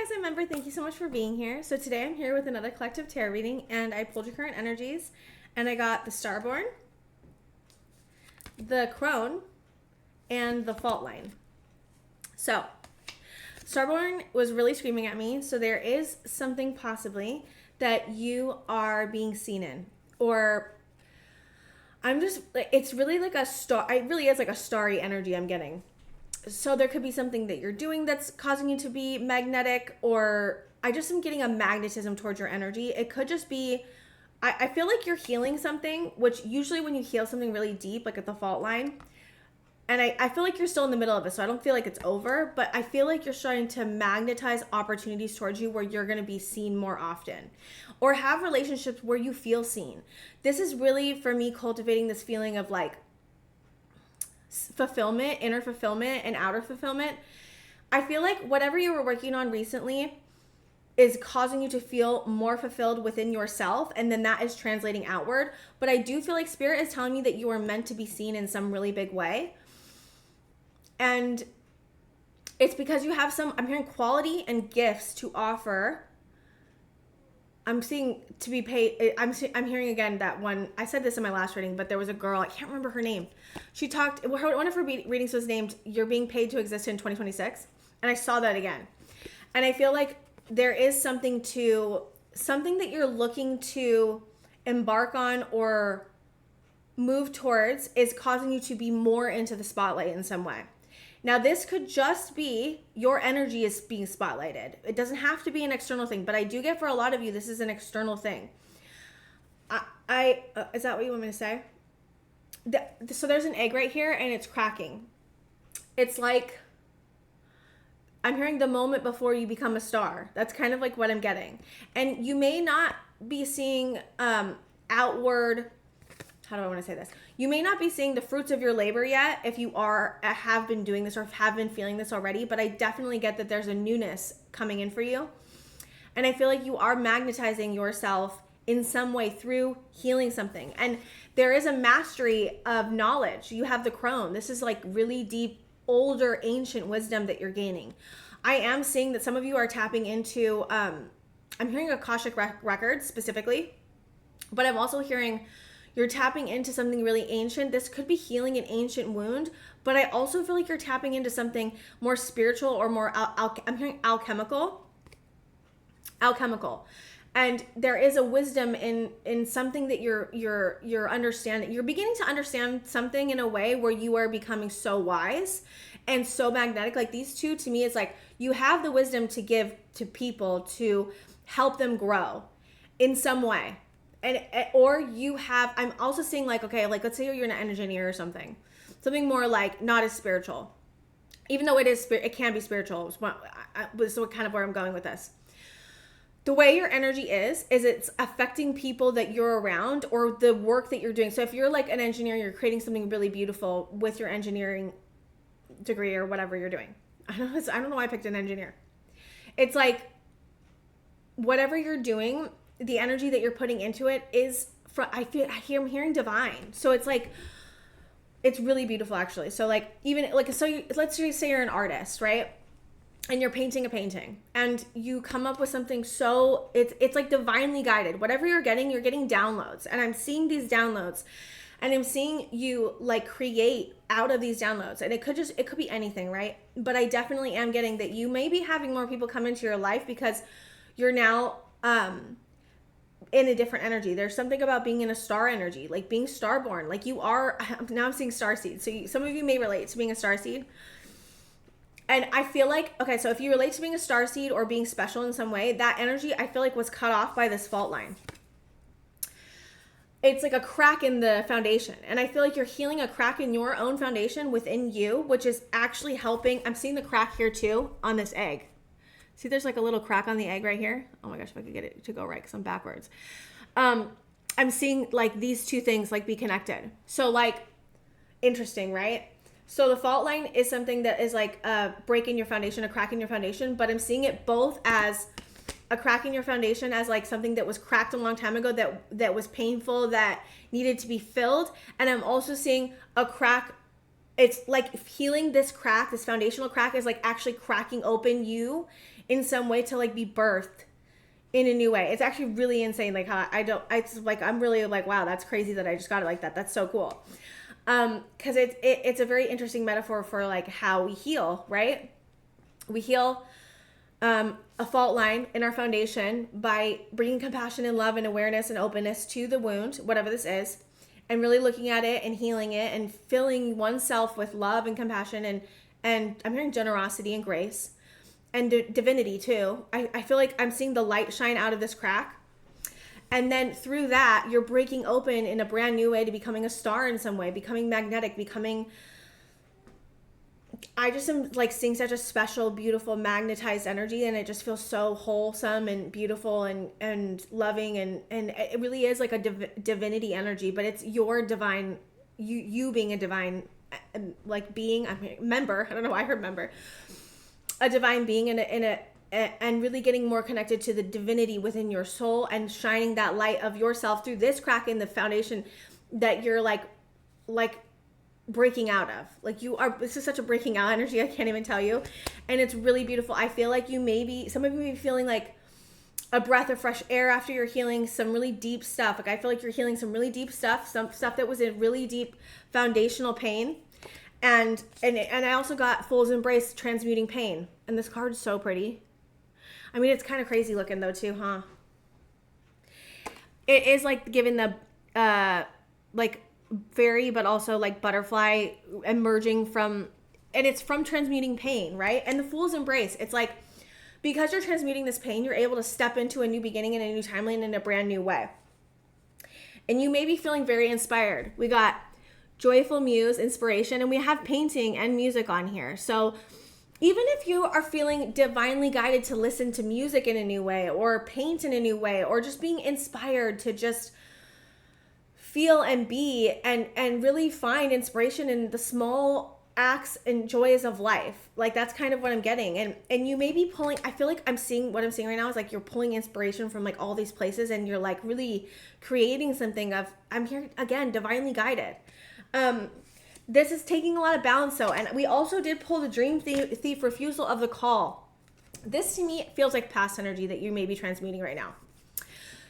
guys, I'm Ember. Thank you so much for being here. So today I'm here with another collective tarot reading, and I pulled your current energies, and I got the Starborn, the Crone, and the Fault Line. So Starborn was really screaming at me, so there is something possibly that you are being seen in, or it's really like a star. It really is like a starry energy I'm getting. So there could be something that you're doing that's causing you to be magnetic, or I just am getting a magnetism towards your energy. It could just be, I feel like you're healing something, which usually when you heal something really deep, like at the fault line, and I feel like you're still in the middle of it, so I don't feel like it's over, but I feel like you're starting to magnetize opportunities towards you where you're going to be seen more often, or have relationships where you feel seen. This is really, for me, cultivating this feeling of like fulfillment, inner fulfillment and outer fulfillment. I feel like whatever you were working on recently is causing you to feel more fulfilled within yourself, and then that is translating outward. But I do feel like Spirit is telling me that you are meant to be seen in some really big way. And it's because you have I'm hearing quality and gifts to offer. I'm seeing to be paid. I'm hearing again that one. I said this in my last reading, but there was a girl, I can't remember her name. She talked, one of her readings was named, "You're being paid to exist in 2026." And I saw that again. And I feel like there is something that you're looking to embark on or move towards is causing you to be more into the spotlight in some way. Now, this could just be your energy is being spotlighted. It doesn't have to be an external thing, but I do get for a lot of you, this is an external thing. Is that what you want me to say? So there's an egg right here, and it's cracking. It's like, I'm hearing the moment before you become a star. That's kind of like what I'm getting. And you may not be seeing outward, how do I want to say this? You may not be seeing the fruits of your labor yet if you have been doing this or have been feeling this already, but I definitely get that there's a newness coming in for you. And I feel like you are magnetizing yourself in some way through healing something. And there is a mastery of knowledge. You have the Crone. This is like really deep, older, ancient wisdom that you're gaining. I am seeing that some of you are tapping into, I'm hearing Akashic records specifically, but I'm also hearing you're tapping into something really ancient. This could be healing an ancient wound, but I also feel like you're tapping into something more spiritual or more, I'm hearing alchemical. And there is a wisdom in something that you're understanding. You're beginning to understand something in a way where you are becoming so wise and so magnetic. Like these two, to me, it's like you have the wisdom to give to people to help them grow in some way. Or you have, I'm also seeing like, okay, like let's say you're an engineer or something more like not as spiritual, even though it can be spiritual. So kind of where I'm going with this. The way your energy is it's affecting people that you're around or the work that you're doing. So if you're like an engineer, you're creating something really beautiful with your engineering degree or whatever you're doing. I don't know why I picked an engineer. It's like whatever you're doing, the energy that you're putting into it is I'm hearing divine. So it's like, it's really beautiful actually. So like even like, let's just say you're an artist, right? And you're painting a painting and you come up with something. So it's like divinely guided. Whatever you're getting downloads, and I'm seeing these downloads and I'm seeing you like create out of these downloads. And it could be anything, right? But I definitely am getting that you may be having more people come into your life because you're now, in a different energy. There's something about being in a star energy, like being starborn, like you are. Now I'm seeing starseed. So some of you may relate to being a starseed. And I feel like, okay, so if you relate to being a starseed or being special in some way, that energy I feel like was cut off by this fault line. It's like a crack in the foundation. And I feel like you're healing a crack in your own foundation within you, which is actually helping. I'm seeing the crack here too on this egg. See, there's like a little crack on the egg right here. Oh my gosh, if I could get it to go right because I'm backwards. I'm seeing like these two things like be connected. So like, interesting, right? So the fault line is something that is like a break in your foundation, a crack in your foundation, but I'm seeing it both as a crack in your foundation, as like something that was cracked a long time ago that was painful, that needed to be filled. And I'm also seeing a crack. It's like healing this crack, this foundational crack is like actually cracking open you in some way to like be birthed in a new way. It's actually really insane. Like how I'm really like, wow, that's crazy that I just got it like that. That's so cool. Cause it's a very interesting metaphor for like how we heal, right? We heal a fault line in our foundation by bringing compassion and love and awareness and openness to the wound, whatever this is, and really looking at it and healing it and filling oneself with love and compassion and I'm hearing generosity and grace and divinity too. I feel like I'm seeing the light shine out of this crack. And then through that, you're breaking open in a brand new way to becoming a star in some way, becoming magnetic, I just am like seeing such a special, beautiful, magnetized energy, and it just feels so wholesome and beautiful and loving, and it really is like a divinity energy, but it's your divine, you being a divine, like being, I mean, member. I don't know why I heard member, a divine being and really getting more connected to the divinity within your soul and shining that light of yourself through this crack in the foundation that you're like breaking out of. Like you are, this is such a breaking out energy, I can't even tell you. And it's really beautiful. I feel like some of you may be feeling like a breath of fresh air after you're healing some really deep stuff. Like I feel like you're healing some really deep stuff, some stuff that was in really deep foundational pain. And I also got Fool's Embrace, transmuting pain. And this card is so pretty. I mean, it's kind of crazy looking though too, huh? It is like giving the like fairy, but also like butterfly emerging from, and it's from transmuting pain, right? And the Fool's Embrace, it's like, because you're transmuting this pain, you're able to step into a new beginning and a new timeline in a brand new way. And you may be feeling very inspired. We got joyful muse, inspiration, and we have painting and music on here. So even if you are feeling divinely guided to listen to music in a new way or paint in a new way, or just being inspired to just feel and be and really find inspiration in the small acts and joys of life, like that's kind of what I'm getting. And you may be pulling, I feel like I'm seeing right now is like you're pulling inspiration from like all these places, and you're like really creating something of, I'm here again, divinely guided. This is taking a lot of balance though. And we also did pull the Dream Thief, refusal of the call. This to me feels like past energy that you may be transmuting right now.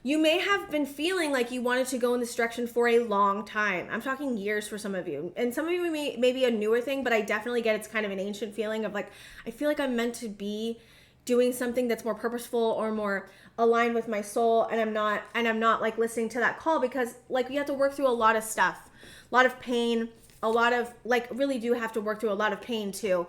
You may have been feeling like you wanted to go in this direction for a long time. I'm talking years for some of you. And some of you may be a newer thing, but I definitely get it's kind of an ancient feeling of like, I feel like I'm meant to be doing something that's more purposeful or more aligned with my soul, and I'm not like listening to that call, because like we have to work through a lot of stuff, a lot of pain, a lot of like really do have to work through a lot of pain to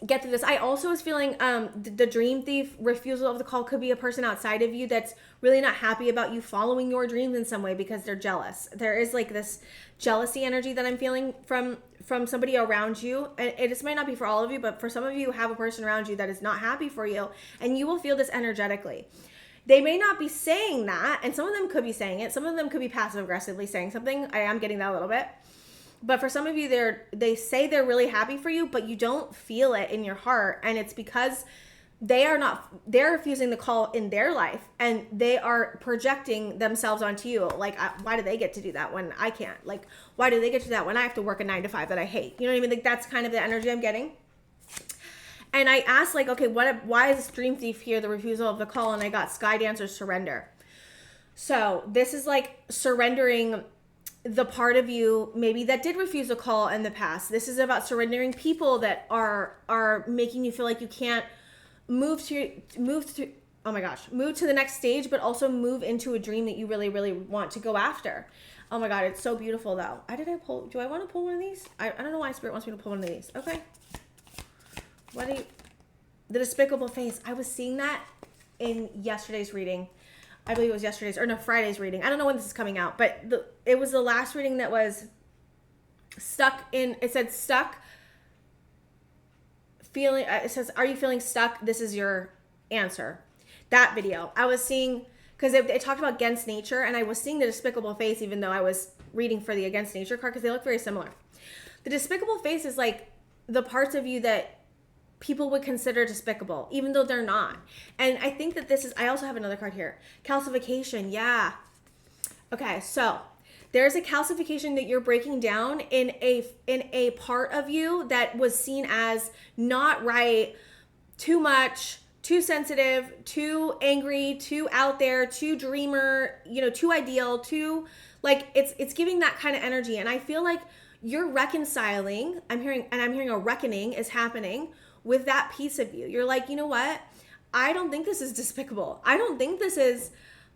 get through this. I also was feeling the Dream Thief, refusal of the call, could be a person outside of you that's really not happy about you following your dreams in some way because they're jealous. There is like this jealousy energy that I'm feeling from somebody around you. And this might not be for all of you, but for some of you have a person around you that is not happy for you, and you will feel this energetically. They may not be saying that, and some of them could be saying it. Some of them could be passive aggressively saying something. I am getting that a little bit. But for some of you, they say they're really happy for you, but you don't feel it in your heart. And it's because they're refusing the call in their life, and they are projecting themselves onto you. Like, why do they get to do that when I can't? Like, why do they get to do that when I have to work a 9-to-5 that I hate? You know what I mean? Like, that's kind of the energy I'm getting. And I asked, like, okay, why is this Dream Thief here, the refusal of the call? And I got Sky Dancer, surrender. So this is like surrendering the part of you maybe that did refuse a call in the past. This is about surrendering people that are making you feel like you can't move to the next stage, but also move into a dream that you really, really want to go after. Oh my God, it's so beautiful though. Do I want to pull one of these? I don't know why Spirit wants me to pull one of these. Okay. The Despicable Face. I was seeing that in yesterday's reading. I believe it was Friday's reading. I don't know when this is coming out, but it was the last reading that was it says, are you feeling stuck? This is your answer. That video. I was seeing, because it talked about against nature, and I was seeing the Despicable Face, even though I was reading for the against nature card, because they look very similar. The Despicable Face is like the parts of you that people would consider despicable, even though they're not. And I think that I also have another card here. Calcification, yeah. Okay, so there's a calcification that you're breaking down in a part of you that was seen as not right too much, too sensitive, too angry, too out there, too dreamer, you know, too ideal, too like it's giving that kind of energy. And I feel like you're reconciling. I'm hearing a reckoning is happening with that piece of you. You're like, you know what? I don't think this is despicable. I don't think this is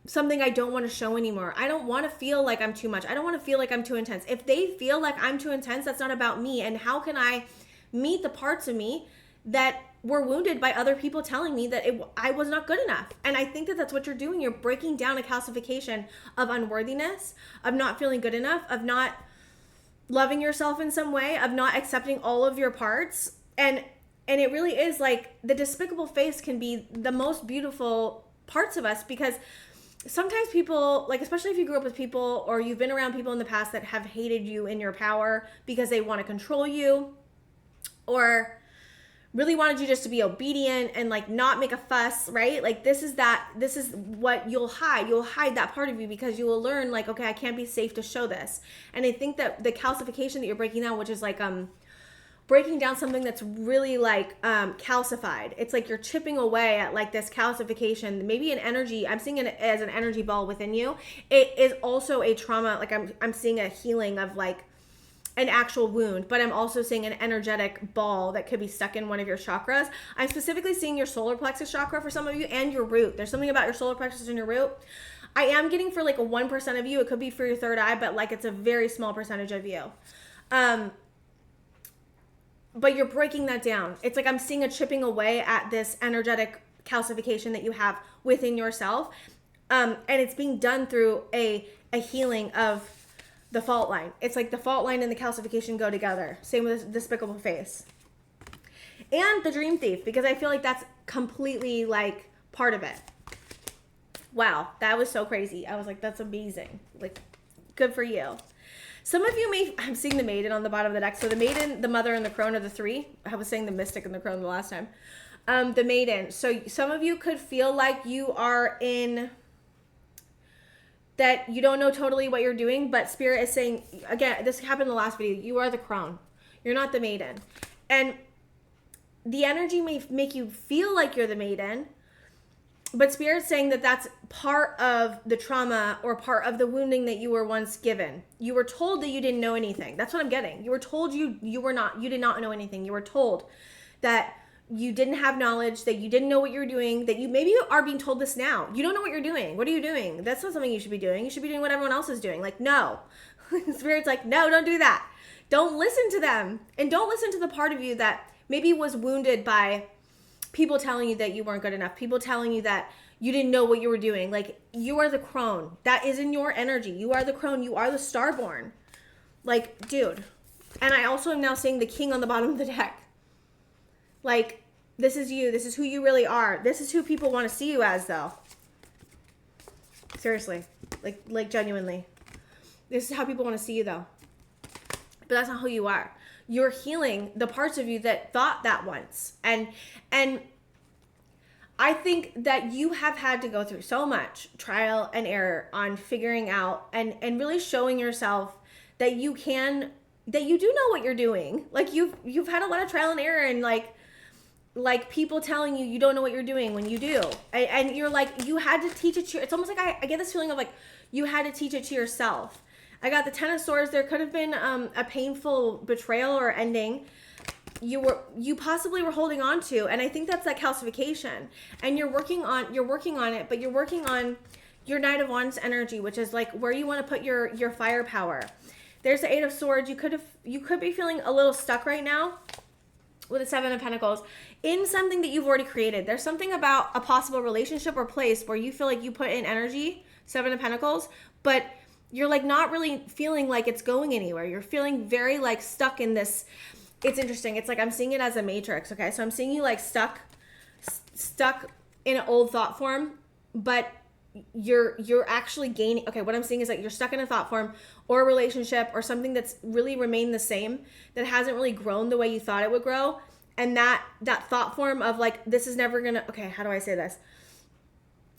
something I don't want to show anymore. I don't want to feel like I'm too much. I don't want to feel like I'm too intense. If they feel like I'm too intense, that's not about me. And how can I meet the parts of me that were wounded by other people telling me that I was not good enough? And I think that that's what you're doing. You're breaking down a calcification of unworthiness, of not feeling good enough, of not loving yourself in some way, of not accepting all of your parts. And it really is like the despicable face can be the most beautiful parts of us, because sometimes people, like, especially if you grew up with people or you've been around people in the past that have hated you in your power because they want to control you or really wanted you just to be obedient and like not make a fuss, right? Like this is what you'll hide. You'll hide that part of you because you will learn like, okay, I can't be safe to show this. And I think that the calcification that you're breaking down, which is like breaking down something that's really like calcified. It's like you're chipping away at like this calcification, maybe an energy. I'm seeing it as an energy ball within you. It is also a trauma. Like I'm seeing a healing of like an actual wound, but I'm also seeing an energetic ball that could be stuck in one of your chakras. I'm specifically seeing your solar plexus chakra for some of you and your root. There's something about your solar plexus and your root. I am getting for like a 1% of you. It could be for your third eye, but like it's a very small percentage of you. But you're breaking that down. It's like I'm seeing a chipping away at this energetic calcification that you have within yourself. And it's being done through a healing of the fault line. It's like the fault line and the calcification go together. Same with this despicable face. And the dream thief, because I feel like that's completely like part of it. Wow, that was so crazy. I was like, that's amazing. Like, good for you. Some of you I'm seeing the maiden on the bottom of the deck. So the maiden, the mother, and the crone are the three. I was saying the mystic and the crone the last time. The maiden. So some of you could feel like you are in, that you don't know totally what you're doing, but Spirit is saying, again, this happened in the last video, you are the crone. You're not the maiden. And the energy may make you feel like you're the maiden, but Spirit's saying that that's part of the trauma or part of the wounding that you were once given. You were told that you didn't know anything. That's what I'm getting. You were told you did not know anything. You were told that you didn't have knowledge, that you didn't know what you were doing, that you maybe are being told this now. You don't know what you're doing. What are you doing? That's not something you should be doing. You should be doing what everyone else is doing. Like, no. Spirit's like, no, don't do that. Don't listen to them. And don't listen to the part of you that maybe was wounded by people telling you that you weren't good enough, people telling you that you didn't know what you were doing. Like, you are the crone. That is in your energy. You are the crone. You are the starborn. Like, dude. And I also am now seeing the king on the bottom of the deck. Like, this is you. This is who you really are. This is who people want to see you as, though. Seriously. Like genuinely. This is how people want to see you, though. But that's not who you are. You're healing the parts of you that thought that once. And I think that you have had to go through so much trial and error on figuring out and really showing yourself that you do know what you're doing. Like, you've had a lot of trial and error, and like people telling you don't know what you're doing when you do. And you're like, you had to teach it to it's almost like I get this feeling of like you had to teach it to yourself. I got the Ten of Swords. There could have been a painful betrayal or ending you possibly were holding on to, and I think that's that calcification. And you're working on it, but you're working on your Knight of Wands energy, which is like where you want to put your firepower. There's the Eight of Swords. You could be feeling a little stuck right now with the Seven of Pentacles in something that you've already created. There's something about a possible relationship or place where you feel like you put in energy, Seven of Pentacles, but you're like not really feeling like it's going anywhere. You're feeling very like stuck in this. It's interesting. It's like I'm seeing it as a matrix. Okay, so I'm seeing you like stuck in an old thought form, but you're actually gaining. Okay, what I'm seeing is like you're stuck in a thought form or a relationship or something that's really remained the same, that hasn't really grown the way you thought it would grow. And that thought form of like, this is never gonna, okay, how do I say this?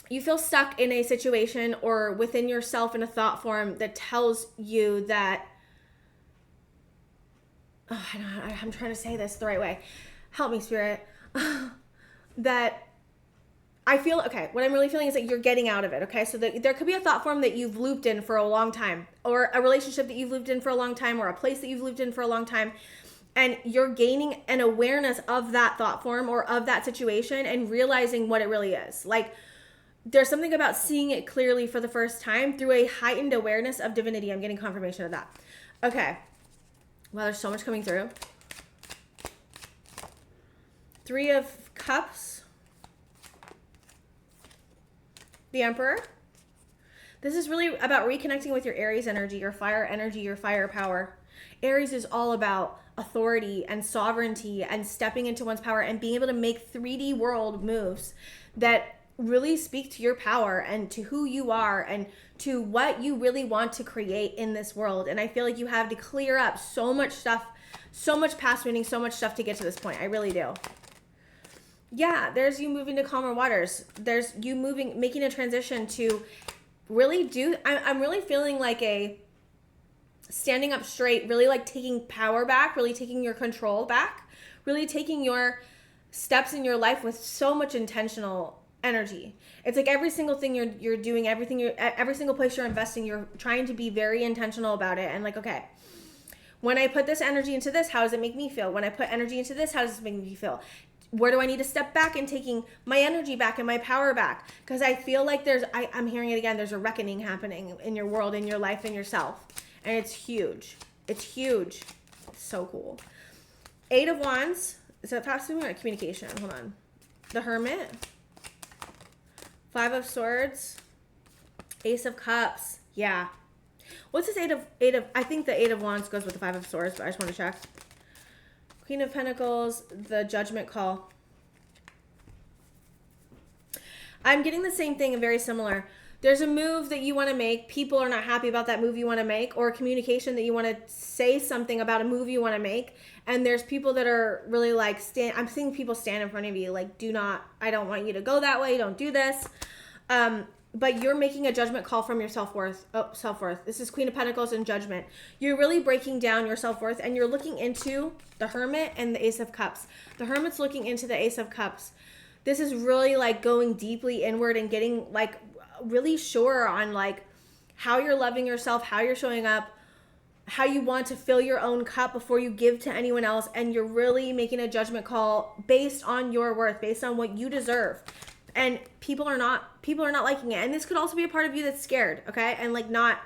You feel stuck in a situation or within yourself in a thought form that tells you that, I'm trying to say this the right way. Help me, Spirit. that I feel, okay, what I'm really feeling is that you're getting out of it, okay? So there could be a thought form that you've looped in for a long time, or a relationship that you've looped in for a long time, or a place that you've looped in for a long time, and you're gaining an awareness of that thought form or of that situation and realizing what it really is. Like, there's something about seeing it clearly for the first time through a heightened awareness of divinity. I'm getting confirmation of that. Okay. Wow, there's so much coming through. 3 of Cups. The Emperor. This is really about reconnecting with your Aries energy, your fire power. Aries is all about authority and sovereignty and stepping into one's power and being able to make 3D world moves that really speak to your power and to who you are and to what you really want to create in this world. And I feel like you have to clear up so much stuff, so much past wounding, so much stuff to get to this point. I really do. Yeah, there's you moving to calmer waters. There's you making a transition to really do, I'm really feeling like a standing up straight, really like taking power back, really taking your control back, really taking your steps in your life with so much intentional energy. It's like every single thing you're doing, every single place you're investing, you're trying to be very intentional about it. And like, okay, when I put this energy into this, how does it make me feel? When I put energy into this, how does it make me feel? Where do I need to step back and taking my energy back and my power back? Because I feel like I'm hearing it again, there's a reckoning happening in your world, in your life, in yourself. And it's huge. It's huge. It's so cool. 8 of Wands. Is that possible or communication? Hold on. The Hermit. 5 of Swords. Ace of Cups. Yeah. What's this 8 of, I think the 8 of Wands goes with the 5 of Swords, but I just want to check. Queen of Pentacles, the Judgment Call. I'm getting the same thing and very similar. There's a move that you want to make. People are not happy about that move you want to make, or communication that you want to say something about a move you want to make. And there's people that are really like, I'm seeing people stand in front of you like, I don't want you to go that way. Don't do this. But you're making a judgment call from your self-worth. This is Queen of Pentacles and Judgment. You're really breaking down your self-worth, and you're looking into the Hermit and the Ace of Cups. The Hermit's looking into the Ace of Cups. This is really like going deeply inward and getting like really sure on like how you're loving yourself, how you're showing up, how you want to fill your own cup before you give to anyone else. And you're really making a judgment call based on your worth, based on what you deserve. And people are not liking it. And this could also be a part of you that's scared, okay? And like not,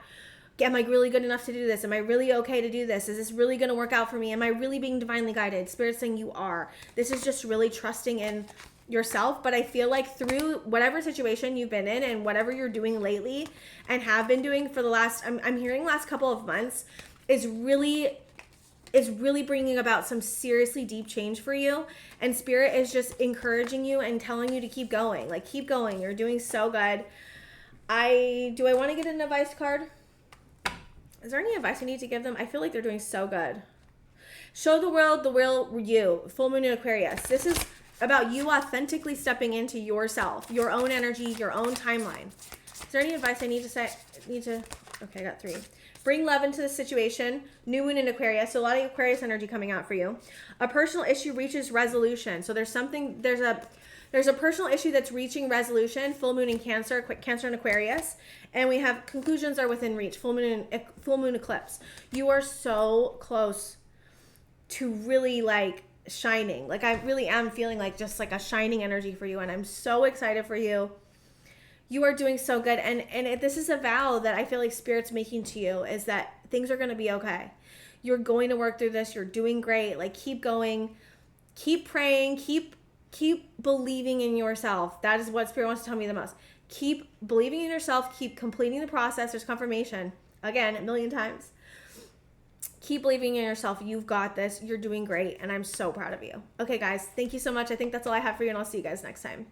am I really good enough to do this? Am I really okay to do this? Is this really going to work out for me? Am I really being divinely guided? Spirit's saying you are. This is just really trusting in yourself. But I feel like through whatever situation you've been in and whatever you're doing lately and have been doing for the last, I'm hearing last couple of months, is really bringing about some seriously deep change for you. And Spirit is just encouraging you and telling you to keep going. Like, keep going. You're doing so good. Do I want to get an advice card? Is there any advice I need to give them? I feel like they're doing so good. Show the world the real you. Full moon in Aquarius. This is about you authentically stepping into yourself, your own energy, your own timeline. Is there any advice I need to say? Okay, I got 3. Bring love into the situation. New moon in Aquarius. So a lot of Aquarius energy coming out for you. A personal issue reaches resolution. So there's a personal issue that's reaching resolution. Full moon in Cancer and Aquarius. And we have conclusions are within reach. Full moon eclipse. You are so close to really like shining. Like I really am feeling like just like a shining energy for you. And I'm so excited for you. You are doing so good. And this is a vow that I feel like Spirit's making to you, is that things are going to be okay. You're going to work through this. You're doing great. Like, keep going. Keep praying. Keep believing in yourself. That is what Spirit wants to tell me the most. Keep believing in yourself. Keep completing the process. There's confirmation. Again, a million times. Keep believing in yourself. You've got this. You're doing great. And I'm so proud of you. Okay, guys. Thank you so much. I think that's all I have for you. And I'll see you guys next time.